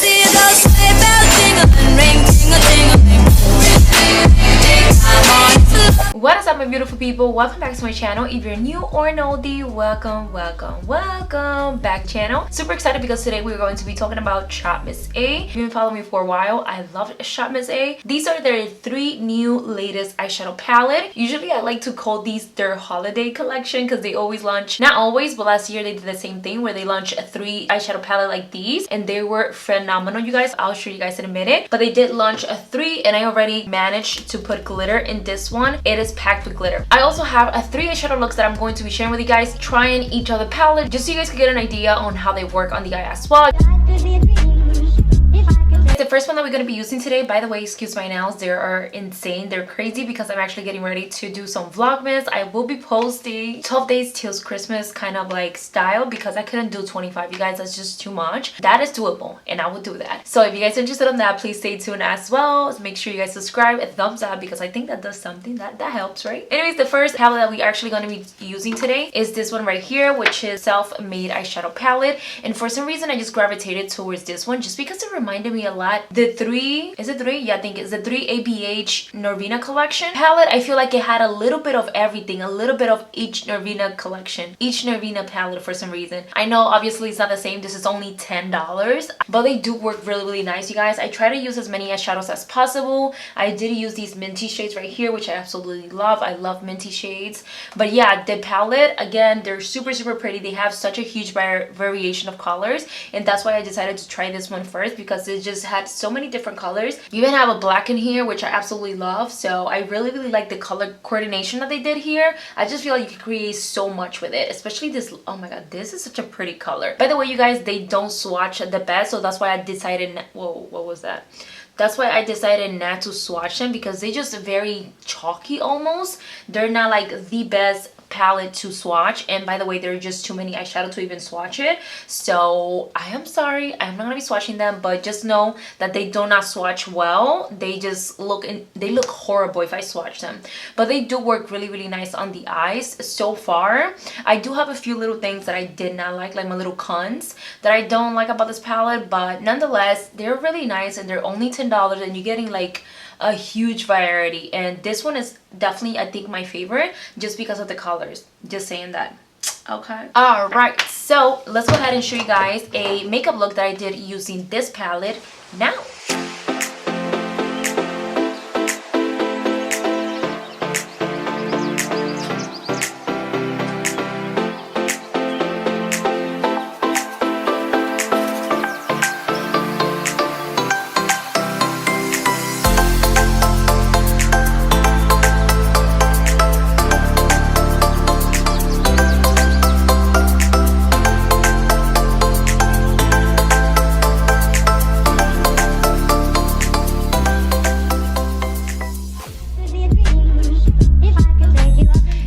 see those sleigh bells jingling, ring, ting-a-ting-a-ling. What is up, my beautiful people? Welcome back to my channel. If you're new or an oldie, welcome back channel. Super excited because today we're going to be talking about Shopmissa. If you've been following me for a while, I love Shopmissa. These are their 3 new latest eyeshadow palette. Usually I like to call these their holiday collection because they always launch, not always, but last year they did the same thing where they launched 3 eyeshadow palette like these, and they were phenomenal, you guys. I'll show you guys in a minute, but they did launch 3 and I already managed to put glitter in this one. It is packed with glitter. I also have 3 eyeshadow looks that I'm going to be sharing with you guys, trying each other palette just so you guys can get an idea on how they work on the eye as well. The first one that we're going to be using today, by the way, excuse my nails, they are insane, they're crazy because I'm actually getting ready to do some vlogmas. I will be posting 12 days till Christmas kind of like style because I couldn't do 25, you guys. That's just too much. That is doable and I will do that. So if you guys are interested in that, please stay tuned as well. Make sure you guys subscribe and thumbs up because I think that does something, that helps, right? Anyways, the first palette that we actually going to be using today is this one right here, which is self-made eyeshadow palette. And for some reason I just gravitated towards this one just because it reminded me a lot. The 3, is it 3? Yeah, I think it's the 3 ABH Norvina collection palette. I feel like it had a little bit of everything, a little bit of each Norvina collection, each Norvina palette for some reason. I know obviously it's not the same, this is only $10, but they do work really nice, you guys. I try to use as many eyeshadows as possible. I did use these minty shades right here, which I absolutely love. I love minty shades. But yeah, the palette, again, they're super pretty. They have such a huge variation of colors, and that's why I decided to try this one first because it just had so many different colors. You even have a black in here, which I absolutely love. So I really like the color coordination that they did here. I just feel like you can create so much with it, especially this. Oh my god, this is such a pretty color. By the way, you guys, they don't swatch the best, so that's why I decided, whoa, what was that? That's why I decided not to swatch them because they just very chalky almost. They're not like the best palette to swatch, and by the way, there are just too many eyeshadow to even swatch it. So I am sorry, I'm not gonna be swatching them, but just know that they do not swatch well. They just look horrible if I swatch them, but they do work really nice on the eyes so far. I do have a few little things that I did not like my little cons that I don't like about this palette, but nonetheless they're really nice and they're only $10 and you're getting like a huge variety. And this one is definitely, I think, my favorite just because of the colors. Just saying that. Okay, all right, so let's go ahead and show you guys a makeup look that I did using this palette now.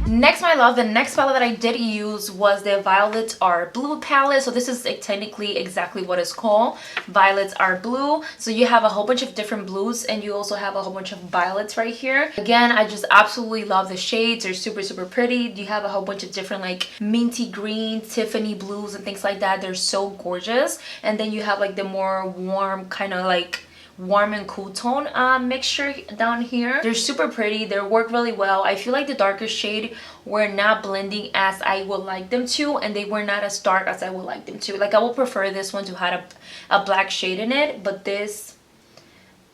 Next, my love, the next palette that I did use was the Violets Are Blue palette. So this is technically exactly what it's called, Violets Are Blue. So you have a whole bunch of different blues and you also have a whole bunch of violets right here. Again, I just absolutely love the shades. They're super pretty. You have a whole bunch of different like minty green, Tiffany blues and things like that. They're so gorgeous. And then you have like the more warm kind of like warm and cool tone mixture down here. They're super pretty. They work really well. I feel like the darker shade were not blending as I would like them to, and they were not as dark as I would like them to. Like I would prefer this one to have a black shade in it, but this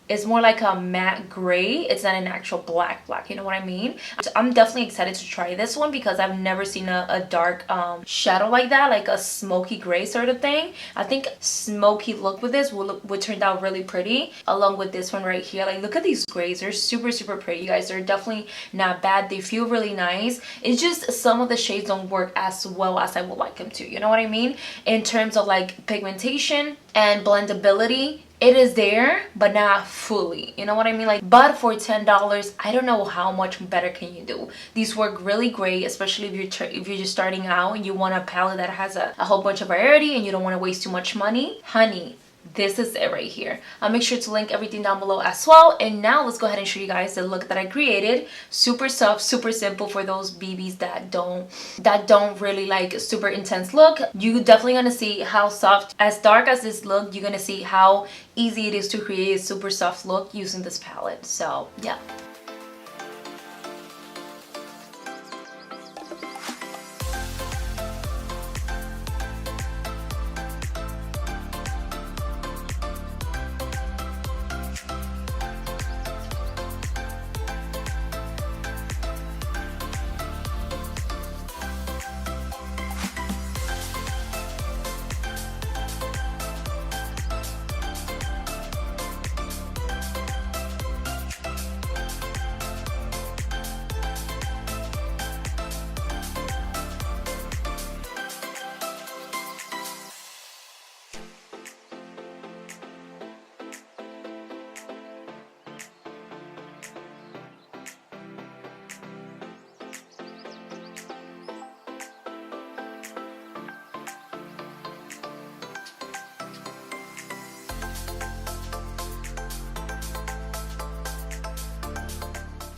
is more like a matte gray. It's not an actual black, you know what I mean? So I'm definitely excited to try this one because I've never seen a dark shadow like that, like a smoky gray sort of thing. I think smoky look with this would turn out really pretty along with this one right here. Like look at these grays, they're super pretty, you guys. They're definitely not bad. They feel really nice. It's just some of the shades don't work as well as I would like them to, you know what I mean? In terms of like pigmentation and blendability, it is there but not fully, you know what I mean? Like, but for $10, I don't know how much better can you do. These work really great, especially if you're just starting out and you want a palette that has a whole bunch of variety and you don't want to waste too much money. Honey, this is it right here. I'll make sure to link everything down below as well. And now let's go ahead and show you guys the look that I created. Super soft, super simple for those BBs that don't really like a super intense look. You definitely gonna see how soft, as dark as this look, you're gonna see how easy it is to create a super soft look using this palette. So yeah.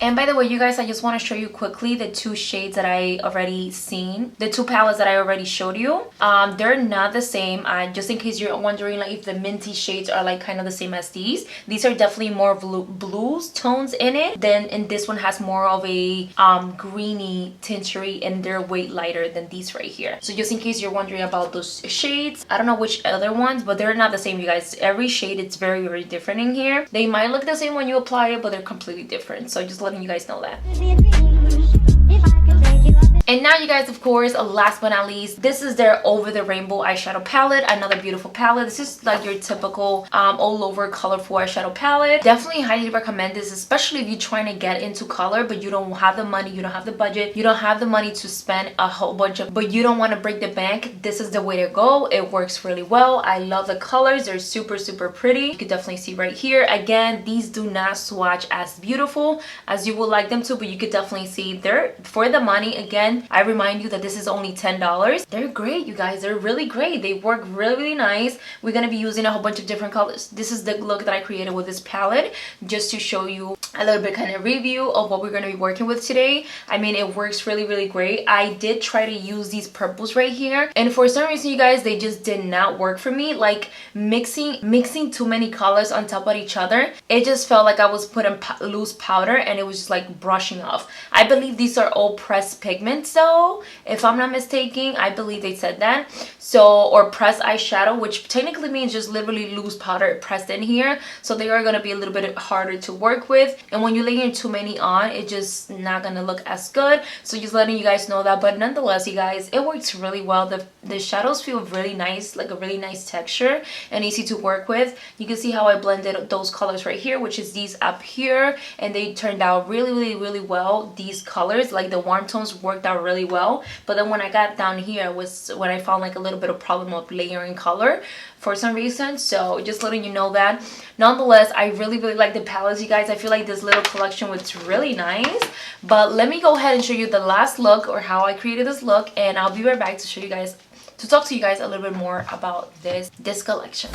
And by the way, you guys, I just want to show you quickly the two shades that I already seen. The two palettes that I already showed you. They're not the same. Just in case you're wondering like if the minty shades are like kind of the same as these. These are definitely more blues tones in it. And this one has more of a greeny tingery, and they're way lighter than these right here. So just in case you're wondering about those shades, I don't know which other ones, but they're not the same, you guys. Every shade is very, very different in here. They might look the same when you apply it, but they're completely different. So just letting you guys know that. And now you guys, of course, last but not least, this is their Over the Rainbow eyeshadow palette. Another beautiful palette. This is like your typical all over colorful eyeshadow palette. Definitely highly recommend this, especially if you're trying to get into color but you don't have the money, you don't have the budget, you don't have the money to spend a whole bunch of, but you don't want to break the bank. This is the way to go. It works really well. I love the colors. They're super, super pretty. You can definitely see right here. Again, these do not swatch as beautiful as you would like them to, but you could definitely see they're for the money. Again, I remind you that this is only $10. They're great, you guys. They're really great. They work really, really nice. We're going to be using a whole bunch of different colors. This is the look that I created with this palette, just to show you a little bit kind of review of what we're going to be working with today. I mean, it works really, really great. I did try to use these purples right here, and for some reason, you guys, they just did not work for me. Like mixing too many colors on top of each other, it just felt like I was putting loose powder and it was just like brushing off. I believe these are all pressed pigments though, if I'm not mistaken. I believe they said that. So, or pressed eyeshadow, which technically means just literally loose powder pressed in here. So they are going to be a little bit harder to work with, and when you layer too many on, it's just not going to look as good. So just letting you guys know that. But nonetheless, you guys, it works really well. The shadows feel really nice, like a really nice texture and easy to work with. You can see how I blended those colors right here, which is these up here, and they turned out really, really, really well. These colors, like the warm tones, worked out really well. But then when I got down here was when I found like a little bit of problem of layering color for some reason. So just letting you know that. Nonetheless, I really, really like the palettes, you guys. I feel like this little collection was really nice. But let me go ahead and show you the last look, or how I created this look, and I'll be right back to show you guys, to talk to you guys a little bit more about this collection.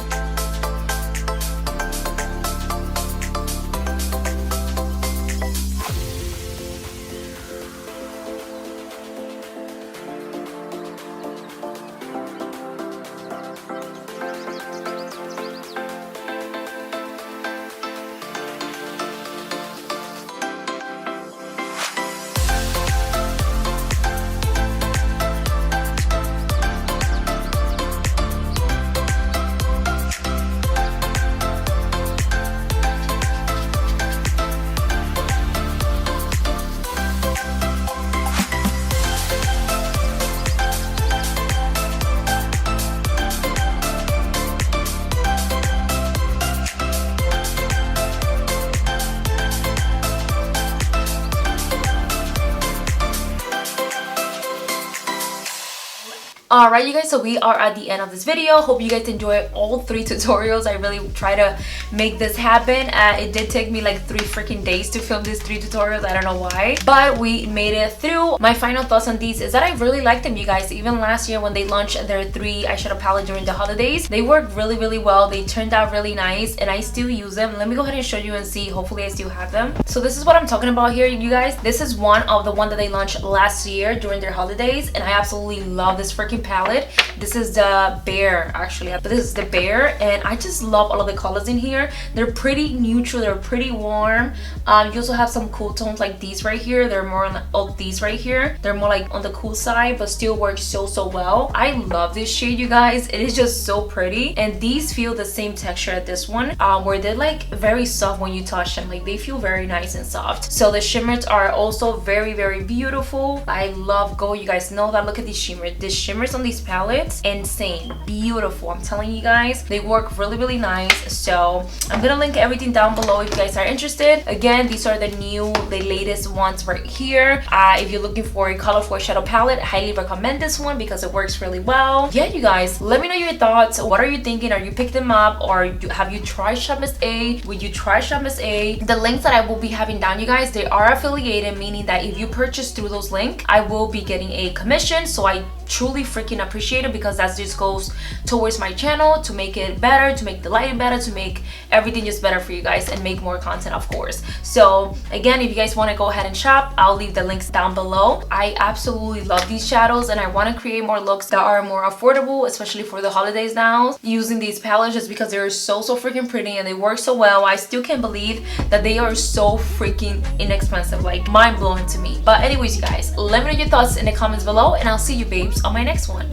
Alright you guys, so we are at the end of this video. Hope you guys enjoy all 3 tutorials. I really try to make this happen. It did take me like 3 freaking days to film these 3 tutorials. I don't know why, but we made it through. My final thoughts on these is that I really like them, you guys. Even last year when they launched their 3 eyeshadow palette during the holidays, they worked really well. They turned out really nice and I still use them. Let me go ahead and show you and see. Hopefully I still have them. So this is what I'm talking about here, you guys. This is one of the one that they launched last year during their holidays, and I absolutely love this freaking palette. This is the Bear, actually, but this is the Bear, and I just love all of the colors in here. They're pretty neutral, they're pretty warm. You also have some cool tones like these right here. They're more on these right here. They're more like on the cool side, but still work so well. I love this shade, you guys. It is just so pretty, and these feel the same texture as this one, where they're like very soft when you touch them. Like they feel very nice and soft. So the shimmers are also very beautiful. I love gold. You guys know that. Look at these shimmers. The shimmers on these palettes, insane, beautiful. I'm telling you guys, they work really nice. So I'm gonna link everything down below if you guys are interested. Again, these are the latest ones right here. If you're looking for a colorful shadow palette, I highly recommend this one because it works really well. Yeah, you guys, let me know your thoughts. What are you thinking? Are you picked them up, or have you tried Shopmissa? Would you try Shopmissa? The links that I will be having down, you guys, they are affiliated, meaning that if you purchase through those links, I will be getting a commission. So I truly freaking appreciate it because that just goes towards my channel to make it better, to make the lighting better, to make everything just better for you guys and make more content, of course. So again, if you guys want to go ahead and shop, I'll leave the links down below. I absolutely love these shadows and I want to create more looks that are more affordable, especially for the holidays now, using these palettes just because they're so freaking pretty and they work so well. I still can't believe that they are so freaking inexpensive, like mind blowing to me. But anyways, you guys, let me know your thoughts in the comments below and I'll see you babes on my next one.